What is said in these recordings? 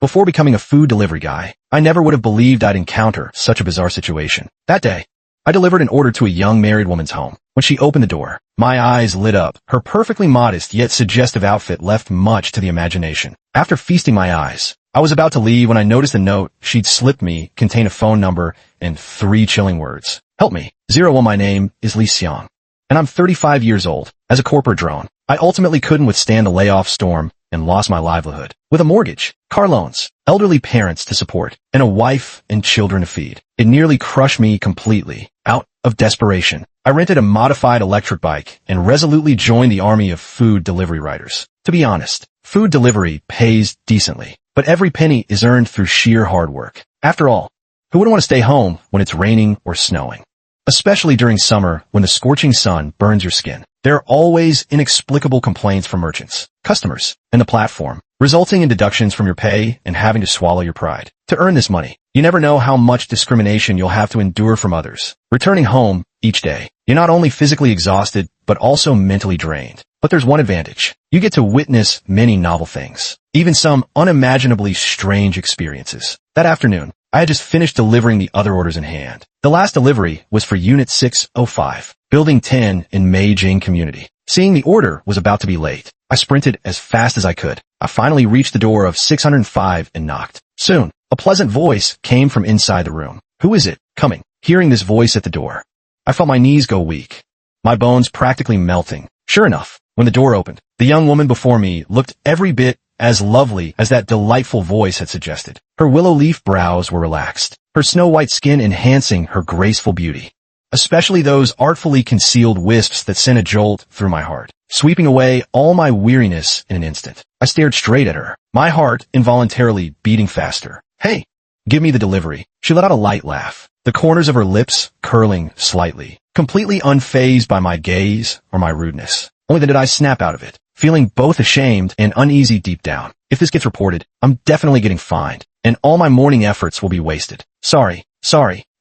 Before becoming a food delivery guy, I never would have believed I'd encounter such a bizarre situation. That day, I delivered an order to a young married woman's home. When she opened the door, my eyes lit up. Her perfectly modest yet suggestive outfit left much to the imagination. After feasting my eyes, I was about to leave when I noticed a note she'd slipped me contained a phone number and 3 chilling words. Help me. 01 My name is Lee Seong, and I'm 35 years old. As a corporate drone, I ultimately couldn't withstand the layoff storm and lost my livelihood. With a mortgage, car loans, elderly parents to support, and a wife and children to feed, it nearly crushed me completely. Out of desperation, I rented a modified electric bike and resolutely joined the army of food delivery riders. To be honest, food delivery pays decently, but every penny is earned through sheer hard work. After all, who wouldn't want to stay home when it's raining or snowing? Especially during summer when the scorching sun burns your skin. There are always inexplicable complaints from merchants, customers, and the platform, resulting in deductions from your pay and having to swallow your pride. To earn this money, you never know how much discrimination you'll have to endure from others. Returning home each day, you're not only physically exhausted, but also mentally drained. But there's one advantage. You get to witness many novel things, even some unimaginably strange experiences. That afternoon, I had just finished delivering the other orders in hand. The last delivery was for Unit 605, Building 10 in Meijing Community. Seeing the order was about to be late, I sprinted as fast as I could. I finally reached the door of 605 and knocked. Soon, a pleasant voice came from inside the room. Who is it? Coming. Hearing this voice at the door, I felt my knees go weak, my bones practically melting. Sure enough, when the door opened, the young woman before me looked every bit as lovely as that delightful voice had suggested. Her willow leaf brows were relaxed, her snow-white skin enhancing her graceful beauty, especially those artfully concealed wisps that sent a jolt through my heart, sweeping away all my weariness in an instant. I stared straight at her, my heart involuntarily beating faster. Hey, give me the delivery. She let out a light laugh, the corners of her lips curling slightly, completely unfazed by my gaze or my rudeness. Only then did I snap out of it, feeling both ashamed and uneasy deep down. If this gets reported, I'm definitely getting fined, and all my morning efforts will be wasted. Sorry.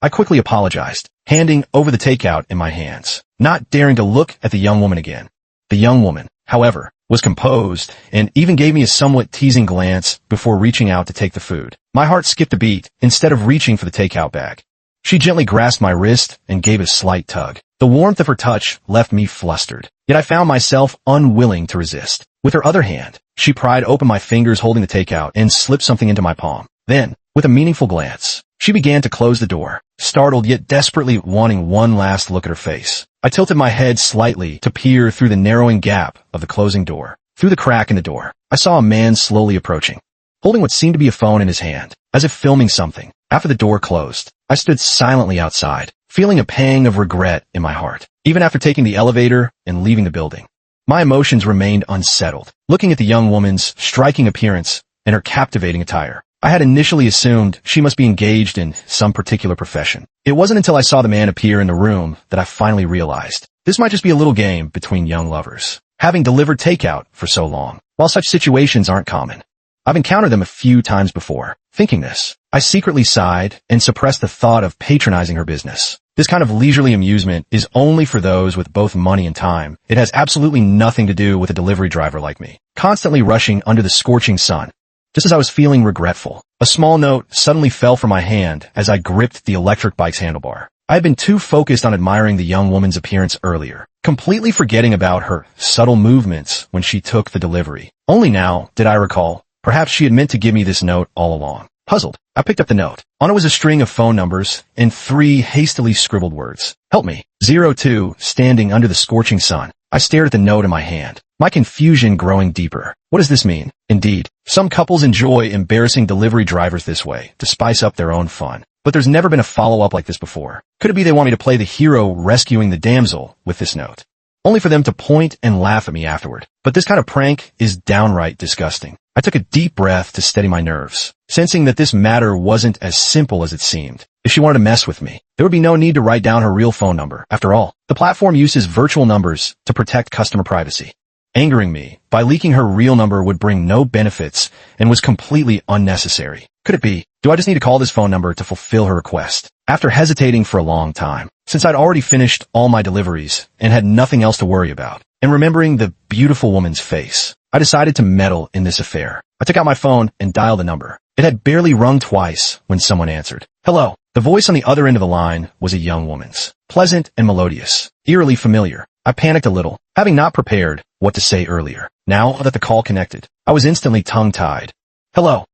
I quickly apologized, handing over the takeout in my hands, not daring to look at the young woman again. The young woman, however, was composed and even gave me a somewhat teasing glance before reaching out to take the food. My heart skipped a beat instead of reaching for the takeout bag. She gently grasped my wrist and gave a slight tug. The warmth of her touch left me flustered, yet I found myself unwilling to resist. With her other hand, she pried open my fingers holding the takeout and slipped something into my palm. Then, with a meaningful glance, she began to close the door, startled yet desperately wanting one last look at her face. I tilted my head slightly to peer through the narrowing gap of the closing door. Through the crack in the door, I saw a man slowly approaching, holding what seemed to be a phone in his hand, as if filming something. After the door closed, I stood silently outside, feeling a pang of regret in my heart. Even after taking the elevator and leaving the building, my emotions remained unsettled. Looking at the young woman's striking appearance and her captivating attire, I had initially assumed she must be engaged in some particular profession. It wasn't until I saw the man appear in the room that I finally realized this might just be a little game between young lovers. Having delivered takeout for so long, while such situations aren't common, I've encountered them a few times before. Thinking this, I secretly sighed and suppressed the thought of patronizing her business. This kind of leisurely amusement is only for those with both money and time. It has absolutely nothing to do with a delivery driver like me, constantly rushing under the scorching sun. Just as I was feeling regretful, a small note suddenly fell from my hand as I gripped the electric bike's handlebar. I had been too focused on admiring the young woman's appearance earlier, completely forgetting about her subtle movements when she took the delivery. Only now did I recall, perhaps she had meant to give me this note all along. Puzzled, I picked up the note. On it was a string of phone numbers and 3 hastily scribbled words. Help me. 02, standing under the scorching sun. I stared at the note in my hand, my confusion growing deeper. What does this mean? Indeed, some couples enjoy embarrassing delivery drivers this way to spice up their own fun. But there's never been a follow-up like this before. Could it be they want me to play the hero rescuing the damsel with this note, only for them to point and laugh at me afterward? But this kind of prank is downright disgusting. I took a deep breath to steady my nerves, sensing that this matter wasn't as simple as it seemed. If she wanted to mess with me, there would be no need to write down her real phone number. After all, the platform uses virtual numbers to protect customer privacy. Angering me by leaking her real number would bring no benefits and was completely unnecessary. Could it be? Do I just need to call this phone number to fulfill her request? After hesitating for a long time, since I'd already finished all my deliveries and had nothing else to worry about, and remembering the beautiful woman's face, I decided to meddle in this affair. I took out my phone and dialed the number. It had barely rung twice when someone answered. Hello. The voice on the other end of the line was a young woman's. Pleasant and melodious. Eerily familiar. I panicked a little, having not prepared what to say earlier. Now that the call connected, I was instantly tongue-tied. Hello,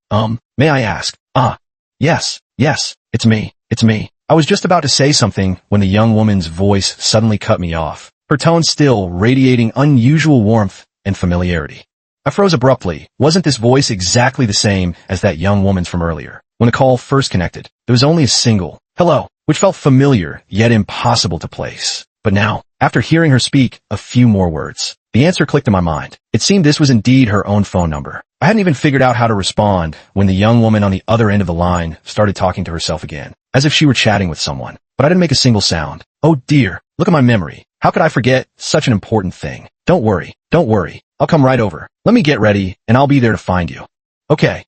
may I ask? Yes, it's me. I was just about to say something when the young woman's voice suddenly cut me off, her tone still radiating unusual warmth and familiarity. I froze abruptly. Wasn't this voice exactly the same as that young woman's from earlier? When the call first connected, there was only a single hello, which felt familiar yet impossible to place. But now, after hearing her speak a few more words, the answer clicked in my mind. It seemed this was indeed her own phone number. I hadn't even figured out how to respond when the young woman on the other end of the line started talking to herself again, as if she were chatting with someone. But I didn't make a single sound. Oh dear, look at my memory. How could I forget such an important thing? Don't worry. I'll come right over. Let me get ready, and I'll be there to find you. Okay.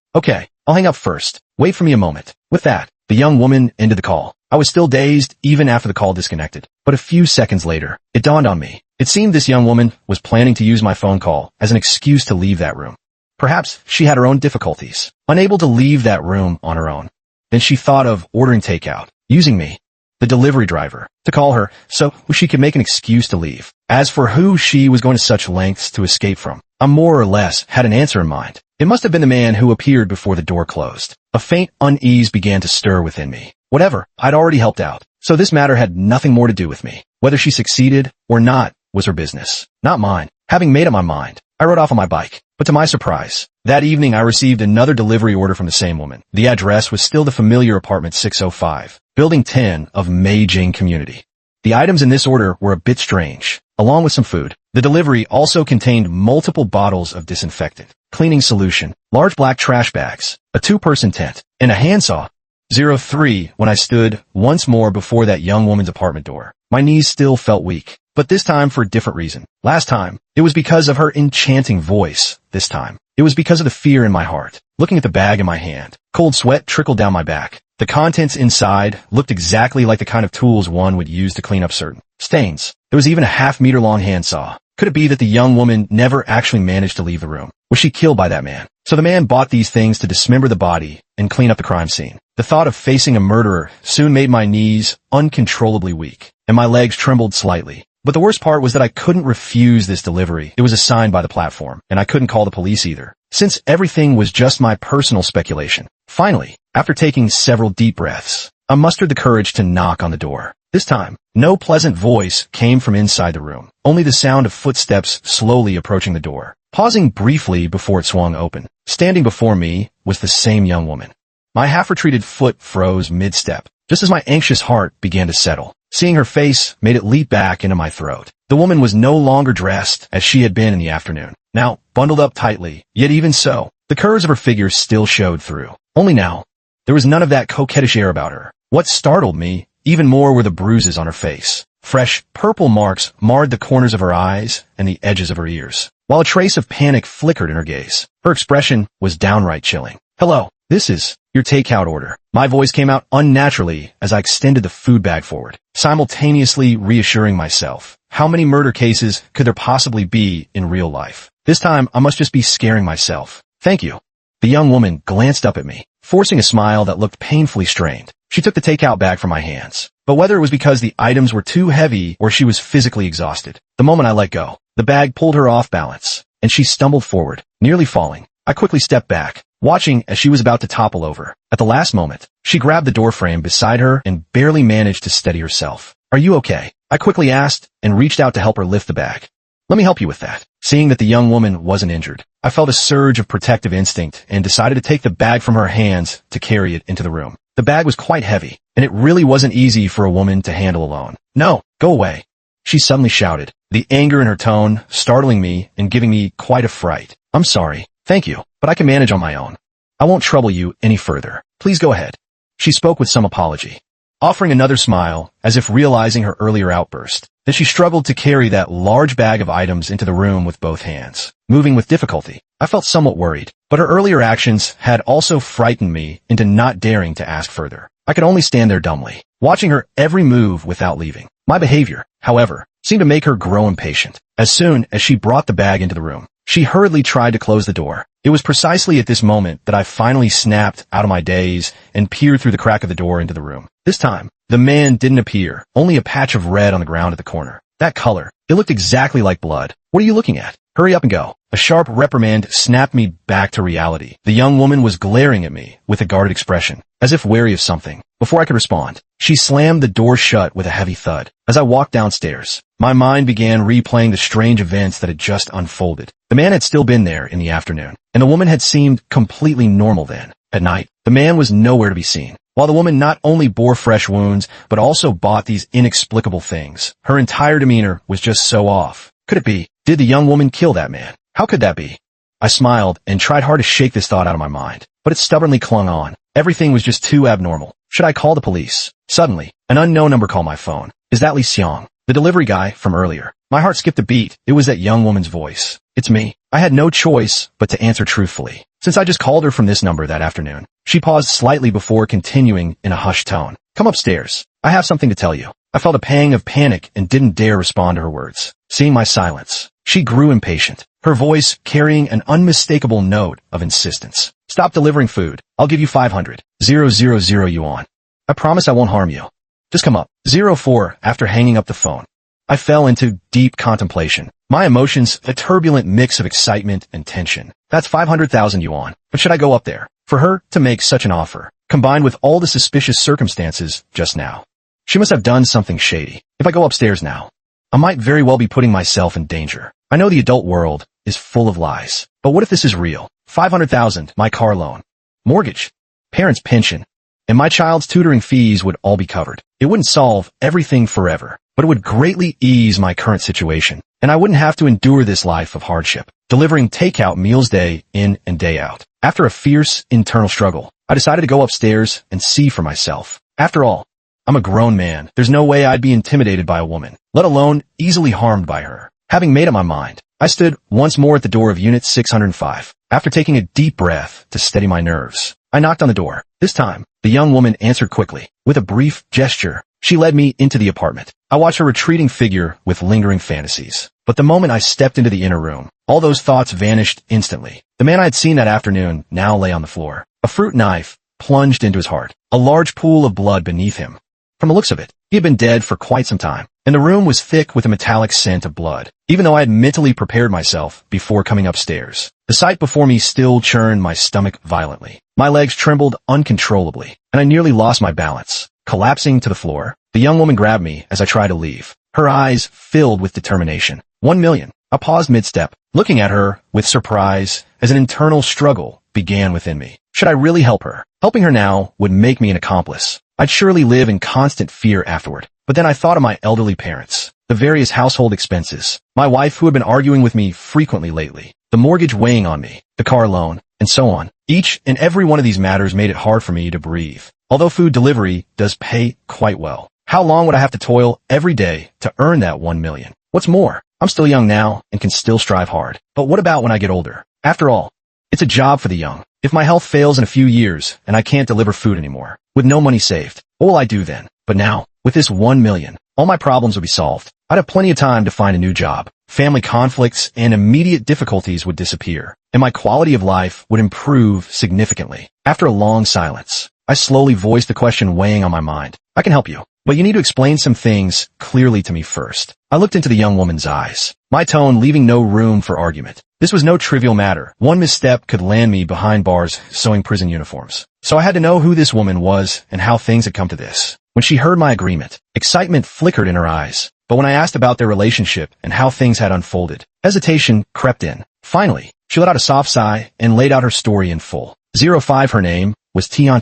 I'll hang up first. Wait for me a moment. With that, the young woman ended the call. I was still dazed even after the call disconnected. But a few seconds later, it dawned on me. It seemed this young woman was planning to use my phone call as an excuse to leave that room. Perhaps she had her own difficulties, unable to leave that room on her own. Then she thought of ordering takeout, using me, the delivery driver, to call her so she could make an excuse to leave. As for who she was going to such lengths to escape from, I more or less had an answer in mind. It must have been the man who appeared before the door closed. A faint unease began to stir within me. Whatever, I'd already helped out, so this matter had nothing more to do with me. Whether she succeeded or not was her business, not mine. Having made up my mind, I rode off on my bike. But to my surprise, that evening I received another delivery order from the same woman. The address was still the familiar apartment 605, Building 10 of Mei Jing Community. The items in this order were a bit strange, along with some food. The delivery also contained multiple bottles of disinfectant, cleaning solution, large black trash bags, a two-person tent, and a handsaw. 03 When I stood once more before that young woman's apartment door, my knees still felt weak. But this time for a different reason. Last time, it was because of her enchanting voice. This time, it was because of the fear in my heart. Looking at the bag in my hand, cold sweat trickled down my back. The contents inside looked exactly like the kind of tools one would use to clean up certain stains. There was even a half-meter-long handsaw. Could it be that the young woman never actually managed to leave the room? Was she killed by that man? So the man bought these things to dismember the body and clean up the crime scene. The thought of facing a murderer soon made my knees uncontrollably weak, and my legs trembled slightly. But the worst part was that I couldn't refuse this delivery. It was assigned by the platform, and I couldn't call the police either, since everything was just my personal speculation. Finally, after taking several deep breaths, I mustered the courage to knock on the door. This time, no pleasant voice came from inside the room, only the sound of footsteps slowly approaching the door. Pausing briefly before it swung open, standing before me was the same young woman. My half-retreated foot froze mid-step, just as my anxious heart began to settle. Seeing her face made it leap back into my throat. The woman was no longer dressed as she had been in the afternoon. Now, bundled up tightly, yet even so, the curves of her figure still showed through. Only now, there was none of that coquettish air about her. What startled me even more were the bruises on her face. Fresh, purple marks marred the corners of her eyes and the edges of her ears, while a trace of panic flickered in her gaze. Her expression was downright chilling. Hello, this is your takeout order. My voice came out unnaturally as I extended the food bag forward, simultaneously reassuring myself. How many murder cases could there possibly be in real life? This time, I must just be scaring myself. Thank you. The young woman glanced up at me, forcing a smile that looked painfully strained. She took the takeout bag from my hands. But whether it was because the items were too heavy or she was physically exhausted, the moment I let go, the bag pulled her off balance, and she stumbled forward, nearly falling. I quickly stepped back, watching as she was about to topple over. At the last moment, she grabbed the doorframe beside her and barely managed to steady herself. Are you okay? I quickly asked and reached out to help her lift the bag. Let me help you with that. Seeing that the young woman wasn't injured, I felt a surge of protective instinct and decided to take the bag from her hands to carry it into the room. The bag was quite heavy, and it really wasn't easy for a woman to handle alone. No, go away, she suddenly shouted, the anger in her tone startling me and giving me quite a fright. I'm sorry. Thank you, but I can manage on my own. I won't trouble you any further. Please go ahead. She spoke with some apology, offering another smile as if realizing her earlier outburst. Then she struggled to carry that large bag of items into the room with both hands, moving with difficulty. I felt somewhat worried, but her earlier actions had also frightened me into not daring to ask further. I could only stand there dumbly, watching her every move without leaving. My behavior, however, seemed to make her grow impatient. As soon as she brought the bag into the room, she hurriedly tried to close the door, It was precisely at this moment that I finally snapped out of my daze and peered through the crack of the door into the room. This time, the man didn't appear, only a patch of red on the ground at the corner. That color, it looked exactly like blood. What are you looking at? Hurry up and go. A sharp reprimand snapped me back to reality. The young woman was glaring at me with a guarded expression, as if wary of something. Before I could respond, she slammed the door shut with a heavy thud. As I walked downstairs, my mind began replaying the strange events that had just unfolded. The man had still been there in the afternoon, and the woman had seemed completely normal then. At night, the man was nowhere to be seen. While the woman not only bore fresh wounds, but also bought these inexplicable things. Her entire demeanor was just so off. Could it be? Did the young woman kill that man? How could that be? I smiled and tried hard to shake this thought out of my mind, but it stubbornly clung on. Everything was just too abnormal. Should I call the police? Suddenly, an unknown number called my phone. Is that Li Xiang, the delivery guy from earlier? My heart skipped a beat. It was that young woman's voice. It's me. I had no choice but to answer truthfully, since I just called her from this number that afternoon. She paused slightly before continuing in a hushed tone. Come upstairs. I have something to tell you. I felt a pang of panic and didn't dare respond to her words. Seeing my silence, she grew impatient, her voice carrying an unmistakable note of insistence. Stop delivering food. I'll give you 500,000 yuan. I promise I won't harm you. Just come up. 04. After hanging up the phone, I fell into deep contemplation. My emotions, a turbulent mix of excitement and tension. That's 500,000 yuan. But should I go up there? For her to make such an offer, combined with all the suspicious circumstances just now, she must have done something shady. If I go upstairs now, I might very well be putting myself in danger. I know the adult world is full of lies. But what if this is real? 500,000, my car loan, mortgage, parents' pension, and my child's tutoring fees would all be covered. It wouldn't solve everything forever, but it would greatly ease my current situation, and I wouldn't have to endure this life of hardship, delivering takeout meals day in and day out. After a fierce internal struggle, I decided to go upstairs and see for myself. After all, I'm a grown man. There's no way I'd be intimidated by a woman, let alone easily harmed by her. Having made up my mind, I stood once more at the door of Unit 605. After taking a deep breath to steady my nerves, I knocked on the door. This time, the young woman answered quickly. With a brief gesture, she led me into the apartment. I watched her retreating figure with lingering fantasies. But the moment I stepped into the inner room, all those thoughts vanished instantly. The man I had seen that afternoon now lay on the floor, a fruit knife plunged into his heart, a large pool of blood beneath him. From the looks of it, he had been dead for quite some time, and the room was thick with a metallic scent of blood. Even though I had mentally prepared myself before coming upstairs, the sight before me still churned my stomach violently. My legs trembled uncontrollably, and I nearly lost my balance. Collapsing to the floor, the young woman grabbed me as I tried to leave, her eyes filled with determination. 1 million. I paused mid-step, looking at her with surprise as an internal struggle began within me. Should I really help her? Helping her now would make me an accomplice. I'd surely live in constant fear afterward. But then I thought of my elderly parents, the various household expenses, my wife who had been arguing with me frequently lately, the mortgage weighing on me, the car loan, and so on. Each and every one of these matters made it hard for me to breathe. Although food delivery does pay quite well, how long would I have to toil every day to earn that 1 million? What's more, I'm still young now and can still strive hard. But what about when I get older? After all, it's a job for the young. If my health fails in a few years and I can't deliver food anymore, with no money saved, what will I do then? But now, with this 1 million, all my problems would be solved. I'd have plenty of time to find a new job. Family conflicts and immediate difficulties would disappear, and my quality of life would improve significantly. After a long silence, I slowly voiced the question weighing on my mind. I can help you, but you need to explain some things clearly to me first. I looked into the young woman's eyes, my tone leaving no room for argument. This was no trivial matter. One misstep could land me behind bars sewing prison uniforms. So I had to know who this woman was and how things had come to this. When she heard my agreement, excitement flickered in her eyes. But when I asked about their relationship and how things had unfolded, hesitation crept in. Finally, she let out a soft sigh and laid out her story in full. 05, her name was Tian,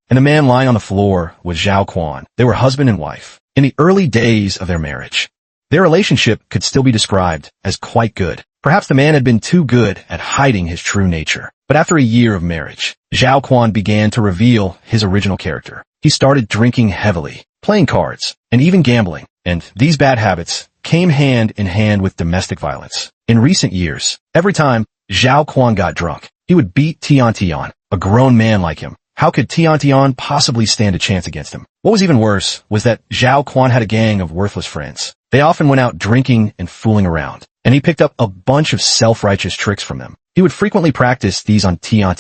and the man lying on the floor was Zhao Quan. They were husband and wife. In the early days of their marriage, their relationship could still be described as quite good. Perhaps the man had been too good at hiding his true nature. But after a year of marriage, Zhao Quan began to reveal his original character. He started drinking heavily, playing cards, and even gambling. And these bad habits came hand in hand with domestic violence. In recent years, every time Zhao Quan got drunk, he would beat Tian, a grown man like him. How could Tian possibly stand a chance against him? What was even worse was that Zhao Quan had a gang of worthless friends. They often went out drinking and fooling around, and he picked up a bunch of self-righteous tricks from them. He would frequently practice these on Tian.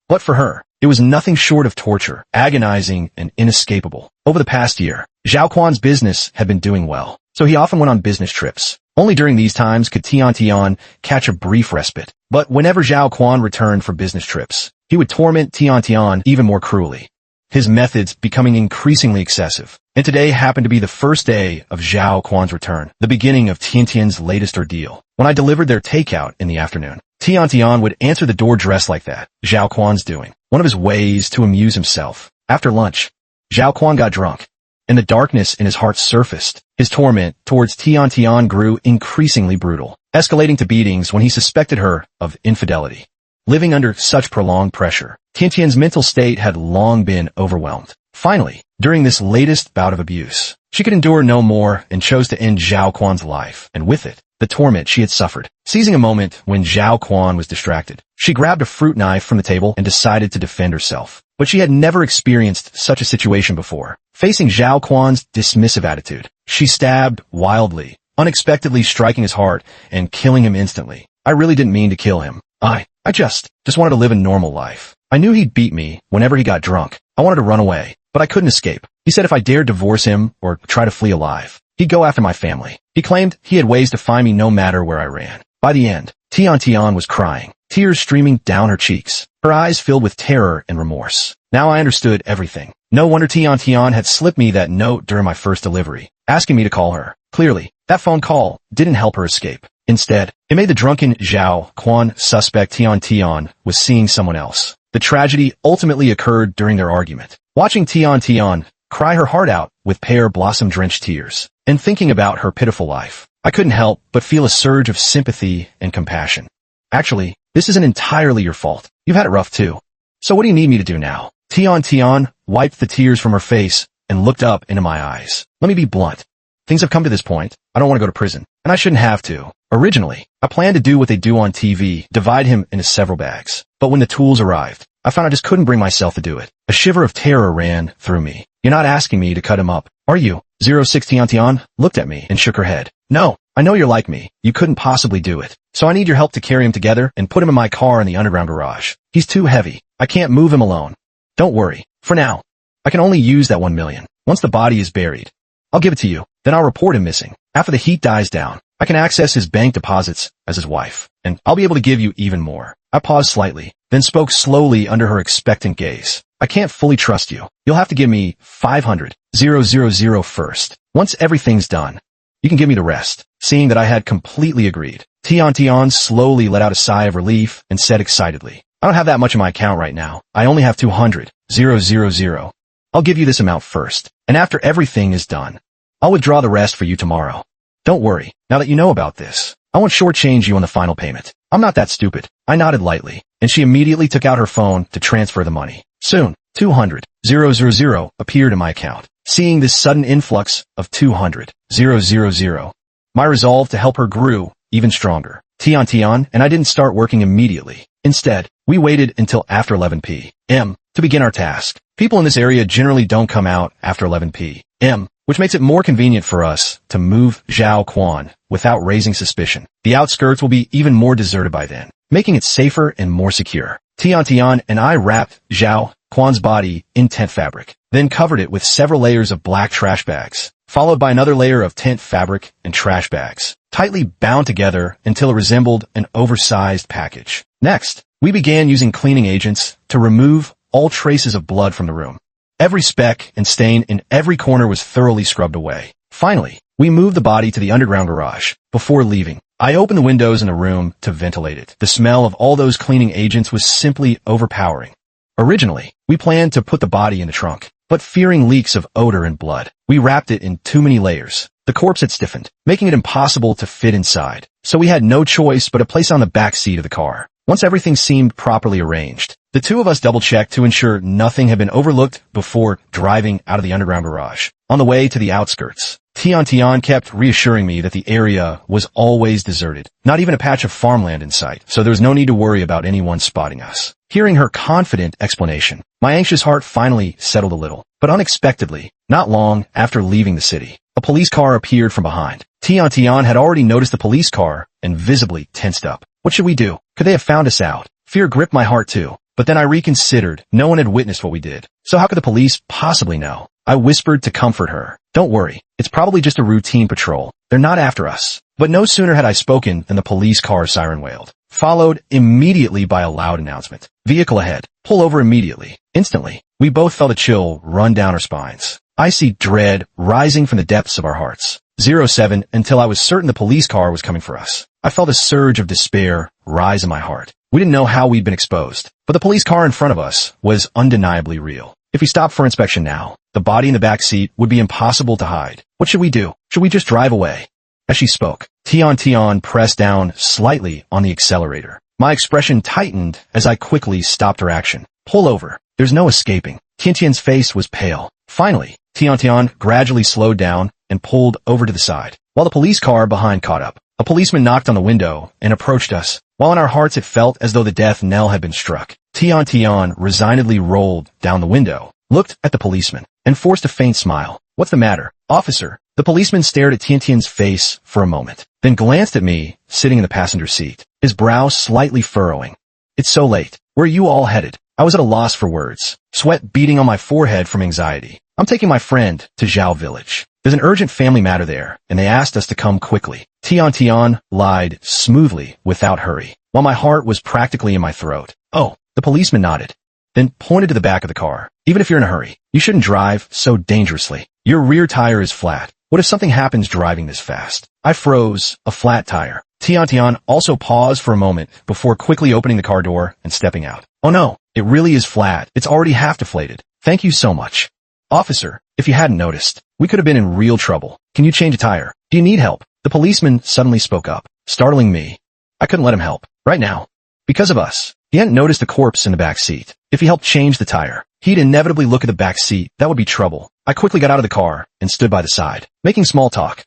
But for her, it was nothing short of torture, agonizing and inescapable. Over the past year, Zhao Quan's business had been doing well, so he often went on business trips. Only during these times could Tian catch a brief respite. But whenever Zhao Quan returned for business trips, he would torment Tian even more cruelly, his methods becoming increasingly excessive. And today happened to be the first day of Zhao Quan's return, the beginning of Tian's latest ordeal. When I delivered their takeout in the afternoon, Tian would answer the door dressed like that. Zhao Quan's doing one of his ways to amuse himself. After lunch, Zhao Quan got drunk, and the darkness in his heart surfaced. His torment towards Tian grew increasingly brutal, escalating to beatings when he suspected her of infidelity. Living under such prolonged pressure, Tian's mental state had long been overwhelmed. Finally, during this latest bout of abuse, she could endure no more and chose to end Zhao Quan's life, and with it, the torment she had suffered. Seizing a moment when Zhao Quan was distracted, she grabbed a fruit knife from the table and decided to defend herself. But she had never experienced such a situation before. Facing Zhao Quan's dismissive attitude, she stabbed wildly, unexpectedly striking his heart and killing him instantly. I really didn't mean to kill him. I just wanted to live a normal life. I knew he'd beat me whenever he got drunk. I wanted to run away, but I couldn't escape. He said if I dared divorce him or try to flee alive, he'd go after my family. He claimed he had ways to find me no matter where I ran. By the end, Tian was crying, tears streaming down her cheeks, her eyes filled with terror and remorse. Now I understood everything. No wonder Tian had slipped me that note during my first delivery, asking me to call her. Clearly, that phone call didn't help her escape. Instead, it made the drunken Zhao Quan suspect Tian was seeing someone else. The tragedy ultimately occurred during their argument. Watching Tian cry her heart out with pear blossom-drenched tears, and thinking about her pitiful life, I couldn't help but feel a surge of sympathy and compassion. Actually, this isn't entirely your fault. You've had it rough too. So what do you need me to do now? Tian wiped the tears from her face and looked up into my eyes. Let me be blunt. Things have come to this point. I don't want to go to prison, and I shouldn't have to. Originally, I planned to do what they do on TV, divide him into several bags. But when the tools arrived, I found I just couldn't bring myself to do it. A shiver of terror ran through me. You're not asking me to cut him up, are you? 06 Tian looked at me and shook her head. No, I know you're like me. You couldn't possibly do it. So I need your help to carry him together and put him in my car in the underground garage. He's too heavy. I can't move him alone. Don't worry. For now, I can only use that 1 million. Once the body is buried, I'll give it to you. Then I'll report him missing. After the heat dies down, I can access his bank deposits as his wife, and I'll be able to give you even more. I paused slightly, then spoke slowly under her expectant gaze. I can't fully trust you. You'll have to give me 500,000 first. Once everything's done, you can give me the rest. Seeing that I had completely agreed, Tian slowly let out a sigh of relief and said excitedly, I don't have that much in my account right now. I only have 200,000. I'll give you this amount first, and after everything is done, I'll withdraw the rest for you tomorrow. Don't worry, now that you know about this, I won't shortchange you on the final payment. I'm not that stupid. I nodded lightly, and she immediately took out her phone to transfer the money. Soon, 200,000 appeared in my account. Seeing this sudden influx of 200,000, my resolve to help her grew even stronger. Tian and I didn't start working immediately. Instead, we waited until after 11 p.m. to begin our task. People in this area generally don't come out after 11 p.m., which makes it more convenient for us to move Zhao Quan without raising suspicion. The outskirts will be even more deserted by then, making it safer and more secure. Tian and I wrapped Zhao Quan's body in tent fabric, then covered it with several layers of black trash bags, followed by another layer of tent fabric and trash bags, tightly bound together until it resembled an oversized package. Next, we began using cleaning agents to remove all traces of blood from the room. Every speck and stain in every corner was thoroughly scrubbed away. Finally, we moved the body to the underground garage. Before leaving, I opened the windows in the room to ventilate it. The smell of all those cleaning agents was simply overpowering. Originally, we planned to put the body in the trunk, but fearing leaks of odor and blood, we wrapped it in too many layers. The corpse had stiffened, making it impossible to fit inside, so we had no choice but to place it on the back seat of the car. Once everything seemed properly arranged, the two of us double-checked to ensure nothing had been overlooked before driving out of the underground garage. On the way to the outskirts, Tian kept reassuring me that the area was always deserted, not even a patch of farmland in sight, so there was no need to worry about anyone spotting us. Hearing her confident explanation, my anxious heart finally settled a little. But unexpectedly, not long after leaving the city, a police car appeared from behind. Tian had already noticed the police car and visibly tensed up. What should we do? Could they have found us out? Fear gripped my heart too. But then I reconsidered. No one had witnessed what we did. So how could the police possibly know? I whispered to comfort her. Don't worry. It's probably just a routine patrol. They're not after us. But no sooner had I spoken than the police car siren wailed, followed immediately by a loud announcement. Vehicle ahead. Pull over immediately. Instantly, we both felt a chill run down our spines. Icy dread rising from the depths of our hearts. 07 until I was certain the police car was coming for us. I felt a surge of despair rise in my heart. We didn't know how we'd been exposed, but the police car in front of us was undeniably real. If we stopped for inspection now, the body in the back seat would be impossible to hide. What should we do? Should we just drive away? As she spoke, Tian pressed down slightly on the accelerator. My expression tightened as I quickly stopped her action. Pull over. There's no escaping. Tian's face was pale. Finally, Tian gradually slowed down and pulled over to the side, while the police car behind caught up. A policeman knocked on the window and approached us. While in our hearts it felt as though the death knell had been struck. Tian resignedly rolled down the window, looked at the policeman, and forced a faint smile. What's the matter, officer? The policeman stared at Tian's face for a moment, then glanced at me, sitting in the passenger seat, his brow slightly furrowing. It's so late. Where are you all headed? I was at a loss for words, sweat beading on my forehead from anxiety. I'm taking my friend to Zhao village. There's an urgent family matter there, and they asked us to come quickly. Tian lied smoothly without hurry, while my heart was practically in my throat. Oh, the policeman nodded, then pointed to the back of the car. Even if you're in a hurry, you shouldn't drive so dangerously. Your rear tire is flat. What if something happens driving this fast? I froze. A flat tire. Tian also paused for a moment before quickly opening the car door and stepping out. Oh no, it really is flat. It's already half deflated. Thank you so much. Officer, if you hadn't noticed, we could have been in real trouble. Can you change a tire? Do you need help? The policeman suddenly spoke up, startling me. I couldn't let him help. Right now. Because of us. He hadn't noticed the corpse in the back seat. If he helped change the tire, he'd inevitably look at the back seat. That would be trouble. I quickly got out of the car and stood by the side, making small talk.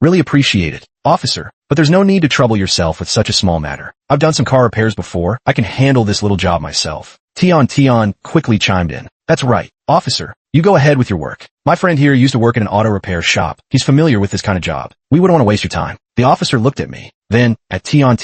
Really appreciate it, officer, but there's no need to trouble yourself with such a small matter. I've done some car repairs before. I can handle this little job myself. Tian quickly chimed in. That's right, officer. You go ahead with your work. My friend here used to work in an auto repair shop. He's familiar with this kind of job. We wouldn't want to waste your time. The officer looked at me, then at Tian,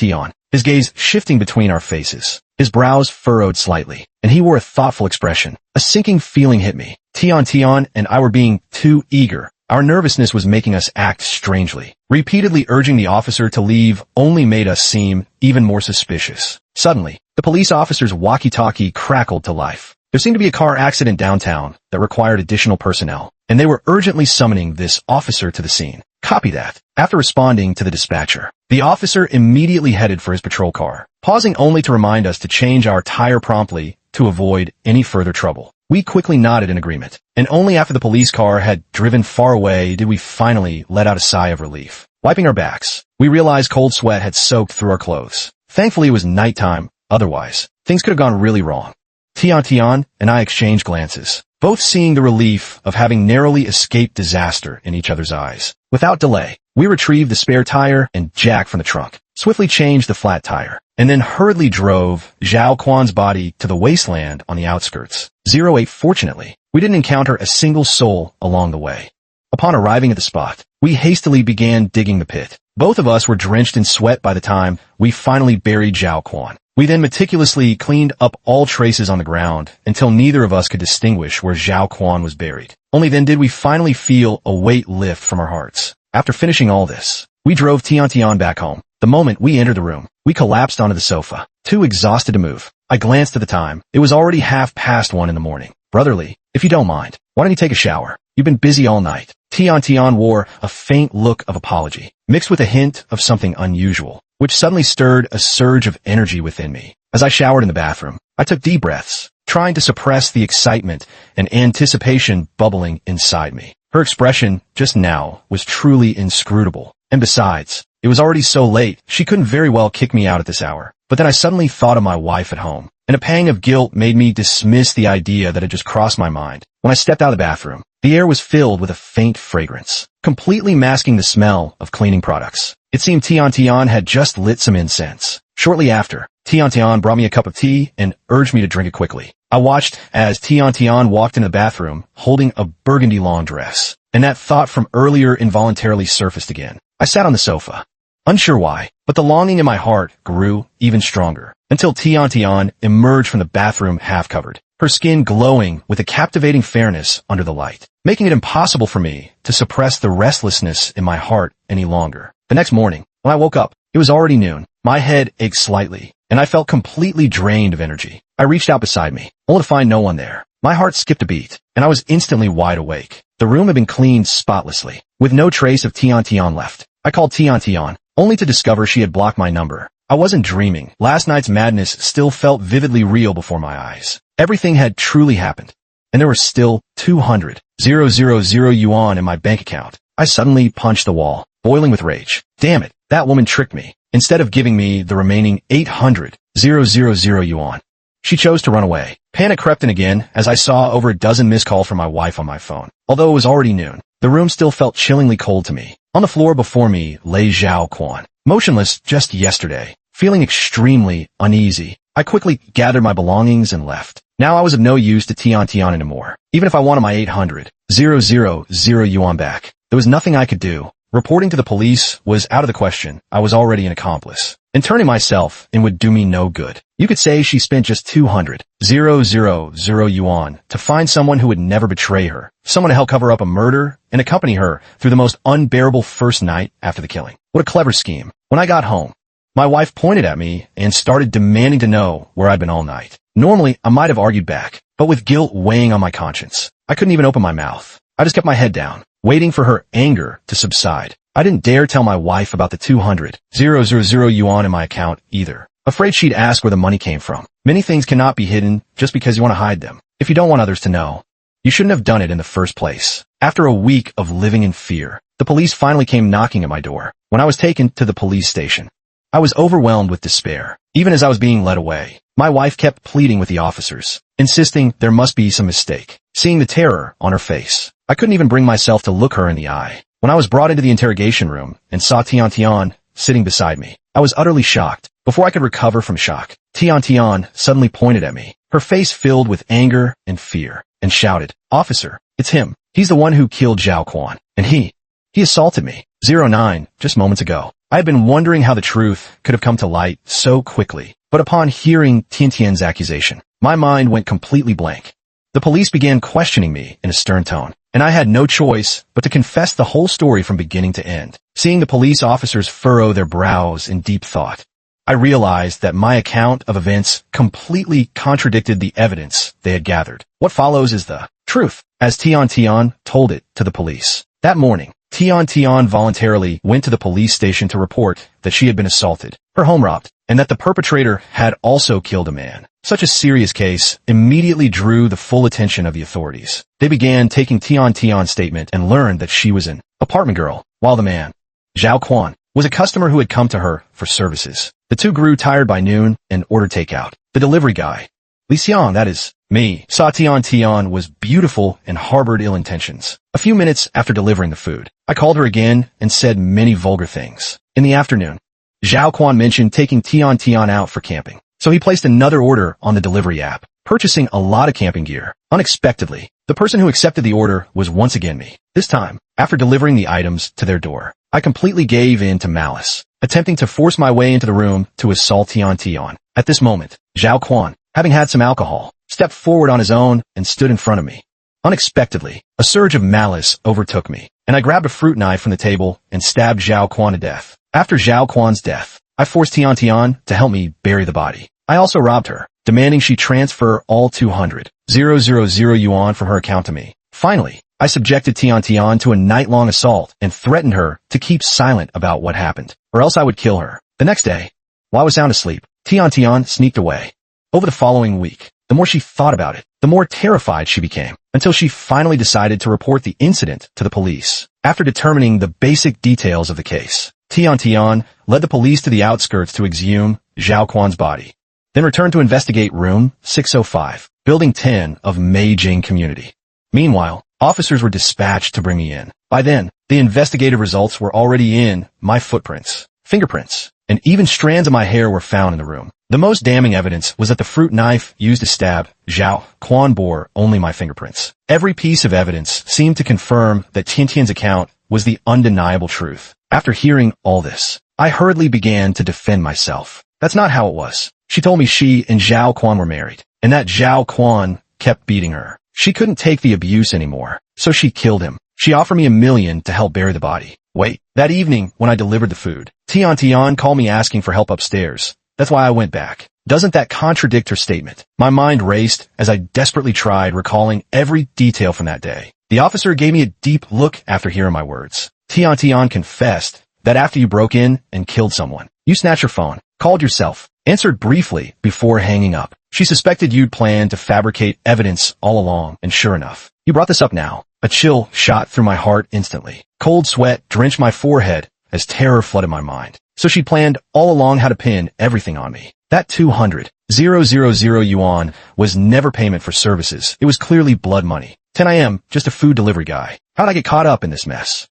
his gaze shifting between our faces. His brows furrowed slightly, and he wore a thoughtful expression. A sinking feeling hit me. Tian and I were being too eager. Our nervousness was making us act strangely. Repeatedly urging the officer to leave only made us seem even more suspicious. Suddenly, the police officer's walkie-talkie crackled to life. There seemed to be a car accident downtown that required additional personnel, and they were urgently summoning this officer to the scene. Copy that. After responding to the dispatcher, the officer immediately headed for his patrol car, pausing only to remind us to change our tire promptly to avoid any further trouble. We quickly nodded in agreement, and only after the police car had driven far away did we finally let out a sigh of relief. Wiping our backs, we realized cold sweat had soaked through our clothes. Thankfully it was nighttime, otherwise, things could have gone really wrong. Tian and I exchanged glances, both seeing the relief of having narrowly escaped disaster in each other's eyes. Without delay, we retrieved the spare tire and jack from the trunk, swiftly changed the flat tire, and then hurriedly drove Zhao Quan's body to the wasteland on the outskirts. 08 Fortunately, we didn't encounter a single soul along the way. Upon arriving at the spot, we hastily began digging the pit. Both of us were drenched in sweat by the time we finally buried Zhao Quan. We then meticulously cleaned up all traces on the ground until neither of us could distinguish where Zhao Quan was buried. Only then did we finally feel a weight lift from our hearts. After finishing all this, we drove Tian back home. The moment we entered the room, we collapsed onto the sofa, too exhausted to move. I glanced at the time. It was already 1:30 in the morning. Brotherly, if you don't mind, why don't you take a shower? You've been busy all night. Tian wore a faint look of apology, mixed with a hint of something unusual, which suddenly stirred a surge of energy within me. As I showered in the bathroom, I took deep breaths, trying to suppress the excitement and anticipation bubbling inside me. Her expression just now was truly inscrutable. And besides, it was already so late, she couldn't very well kick me out at this hour. But then I suddenly thought of my wife at home, and a pang of guilt made me dismiss the idea that had just crossed my mind. When I stepped out of the bathroom, the air was filled with a faint fragrance, completely masking the smell of cleaning products. It seemed Tian had just lit some incense. Shortly after, Tian brought me a cup of tea and urged me to drink it quickly. I watched as Tian walked into the bathroom holding a burgundy long dress, and that thought from earlier involuntarily surfaced again. I sat on the sofa, Unsure why, but the longing in my heart grew even stronger, until Tian Tian emerged from the bathroom half-covered, her skin glowing with a captivating fairness under the light, making it impossible for me to suppress the restlessness in my heart any longer. The next morning, when I woke up, it was already noon. My head ached slightly, and I felt completely drained of energy. I reached out beside me, only to find no one there. My heart skipped a beat, and I was instantly wide awake. The room had been cleaned spotlessly, with no trace of Tian Tian left. I called Tian Tian, only to discover she had blocked my number. I wasn't dreaming. Last night's madness still felt vividly real before my eyes. Everything had truly happened, and there were still 200,000 yuan in my bank account. I suddenly punched the wall, boiling with rage. Damn it, that woman tricked me. Instead of giving me the remaining 800,000 yuan, she chose to run away. Panic crept in again as I saw over a dozen missed calls from my wife on my phone. Although it was already noon, the room still felt chillingly cold to me. On the floor before me lay Zhao Quan, motionless just yesterday. Feeling extremely uneasy, I quickly gathered my belongings and left. Now I was of no use to Tian Tian anymore. Even if I wanted my 800,000 yuan back, there was nothing I could do. Reporting to the police was out of the question. I was already an accomplice, and turning myself in would do me no good. You could say she spent just 200,000 yuan to find someone who would never betray her, someone to help cover up a murder and accompany her through the most unbearable first night after the killing. What a clever scheme. When I got home, my wife pointed at me and started demanding to know where I'd been all night. Normally, I might have argued back, but with guilt weighing on my conscience, I couldn't even open my mouth. I just kept my head down, waiting for her anger to subside. I didn't dare tell my wife about the 200,000 yuan in my account either, afraid she'd ask where the money came from. Many things cannot be hidden just because you want to hide them. If you don't want others to know, you shouldn't have done it in the first place. After a week of living in fear, the police finally came knocking at my door. When I was taken to the police station, I was overwhelmed with despair. Even as I was being led away, my wife kept pleading with the officers, insisting there must be some mistake. Seeing the terror on her face, I couldn't even bring myself to look her in the eye. When I was brought into the interrogation room and saw Tian Tian sitting beside me, I was utterly shocked. Before I could recover from shock, Tian Tian suddenly pointed at me, her face filled with anger and fear, and shouted, "Officer, it's him. He's the one who killed Zhao Quan, and he assaulted me." 09, just moments ago. I had been wondering how the truth could have come to light so quickly, but upon hearing Tian Tian's accusation, my mind went completely blank. The police began questioning me in a stern tone, and I had no choice but to confess the whole story from beginning to end. Seeing the police officers furrow their brows in deep thought, I realized that my account of events completely contradicted the evidence they had gathered. What follows is the truth, as Tian Tian told it to the police. That morning, Tian Tian voluntarily went to the police station to report that she had been assaulted, her home robbed, and that the perpetrator had also killed a man. Such a serious case immediately drew the full attention of the authorities. They began taking Tian Tian's statement and learned that she was an apartment girl, while the man, Zhao Quan, was a customer who had come to her for services. The two grew tired by noon and ordered takeout. The delivery guy, Li Xiang, that is, me, saw Tian Tian was beautiful and harbored ill intentions. A few minutes after delivering the food, I called her again and said many vulgar things. In the afternoon, Zhao Quan mentioned taking Tian Tian out for camping, so he placed another order on the delivery app, purchasing a lot of camping gear. Unexpectedly, the person who accepted the order was once again me. This time, after delivering the items to their door, I completely gave in to malice, attempting to force my way into the room to assault Tian Tian. At this moment, Zhao Quan, having had some alcohol, stepped forward on his own and stood in front of me. Unexpectedly, a surge of malice overtook me, and I grabbed a fruit knife from the table and stabbed Zhao Quan to death. After Zhao Quan's death, I forced Tian Tian to help me bury the body. I also robbed her, demanding she transfer all 200,000 yuan from her account to me. Finally, I subjected Tian Tian to a night-long assault and threatened her to keep silent about what happened, or else I would kill her. The next day, while I was sound asleep, Tian Tian sneaked away. Over the following week, the more she thought about it, the more terrified she became, until she finally decided to report the incident to the police. After determining the basic details of the case, Tian Tian led the police to the outskirts to exhume Zhao Quan's body, then returned to investigate room 605, building 10 of Meijing community. Meanwhile, officers were dispatched to bring me in. By then, the investigative results were already in. My footprints, fingerprints, and even strands of my hair were found in the room. The most damning evidence was that the fruit knife used to stab Zhao Quan bore only my fingerprints. Every piece of evidence seemed to confirm that Tian Tian's account was the undeniable truth. After hearing all this, I hurriedly began to defend myself. That's not how it was. She told me she and Zhao Quan were married, and that Zhao Quan kept beating her. She couldn't take the abuse anymore, so she killed him. She offered me $1 million to help bury the body. Wait, that evening when I delivered the food, Tian called me asking for help upstairs. That's why I went back. Doesn't that contradict her statement? My mind raced as I desperately tried recalling every detail from that day. The officer gave me a deep look after hearing my words. Tian confessed that after you broke in and killed someone, you snatched your phone, called yourself, answered briefly before hanging up. She suspected you'd planned to fabricate evidence all along, and sure enough, you brought this up now. A chill shot through my heart instantly. Cold sweat drenched my forehead as terror flooded my mind. So she planned all along how to pin everything on me. That 200,000 yuan was never payment for services. It was clearly blood money. 10 a.m., just a food delivery guy. How'd I get caught up in this mess?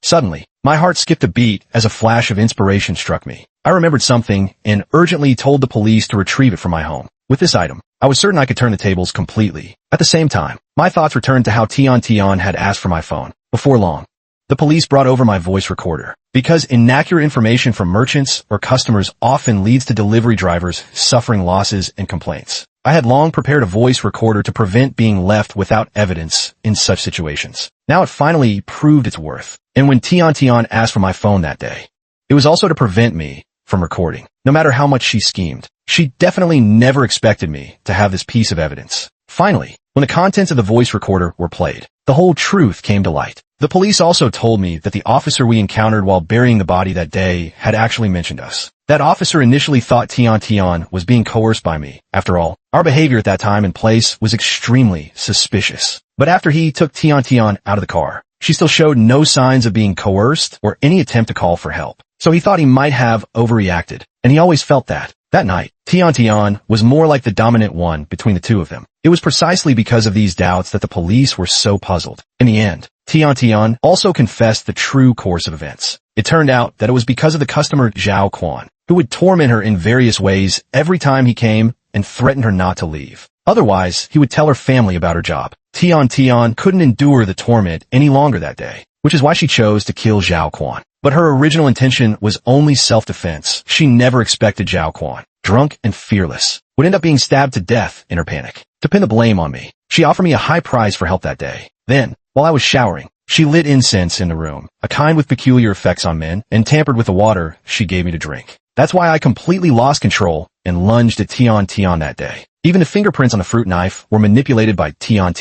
Suddenly, my heart skipped a beat as a flash of inspiration struck me. I remembered something and urgently told the police to retrieve it from my home. With this item, I was certain I could turn the tables completely. At the same time, my thoughts returned to how Tian had asked for my phone. Before long, the police brought over my voice recorder. Because inaccurate information from merchants or customers often leads to delivery drivers suffering losses and complaints. I had long prepared a voice recorder to prevent being left without evidence in such situations. Now it finally proved its worth. And when Tian asked for my phone that day, it was also to prevent me from recording. No matter how much she schemed, she definitely never expected me to have this piece of evidence. Finally, when the contents of the voice recorder were played, the whole truth came to light. The police also told me that the officer we encountered while burying the body that day had actually mentioned us. That officer initially thought Tian was being coerced by me. After all, our behavior at that time and place was extremely suspicious. But after he took Tian out of the car, she still showed no signs of being coerced or any attempt to call for help. So he thought he might have overreacted, and he always felt that. That night, Tian was more like the dominant one between the two of them. It was precisely because of these doubts that the police were so puzzled. In the end, Tian also confessed the true course of events. It turned out that it was because of the customer Zhao Quan, who would torment her in various ways every time he came and threatened her not to leave. Otherwise, he would tell her family about her job. Tian couldn't endure the torment any longer that day, which is why she chose to kill Zhao Quan. But her original intention was only self-defense. She never expected Zhao Quan, drunk and fearless, would end up being stabbed to death in her panic. To pin the blame on me, she offered me a high price for help that day. Then, while I was showering, she lit incense in the room, a kind with peculiar effects on men, and tampered with the water she gave me to drink. That's why I completely lost control and lunged at Tian that day. Even the fingerprints on the fruit knife were manipulated by Tian.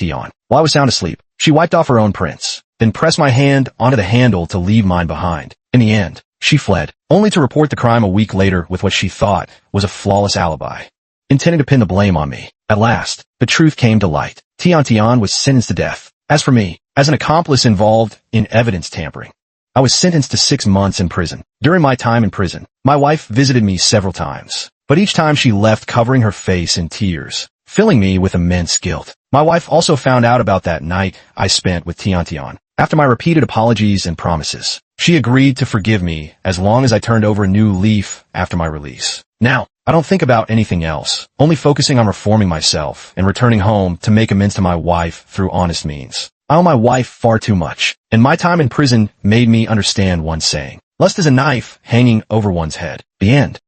While I was sound asleep, she wiped off her own prints, then pressed my hand onto the handle to leave mine behind. In the end, she fled, only to report the crime a week later with what she thought was a flawless alibi, intending to pin the blame on me. At last, the truth came to light. Tian was sentenced to death. As for me, as an accomplice involved in evidence tampering, I was sentenced to 6 months in prison. During my time in prison, my wife visited me several times, but each time she left covering her face in tears, filling me with immense guilt. My wife also found out about that night I spent with Tian. After my repeated apologies and promises, she agreed to forgive me as long as I turned over a new leaf after my release. Now, I don't think about anything else, only focusing on reforming myself and returning home to make amends to my wife through honest means. I owe my wife far too much, and my time in prison made me understand one saying: lust is a knife hanging over one's head. The end.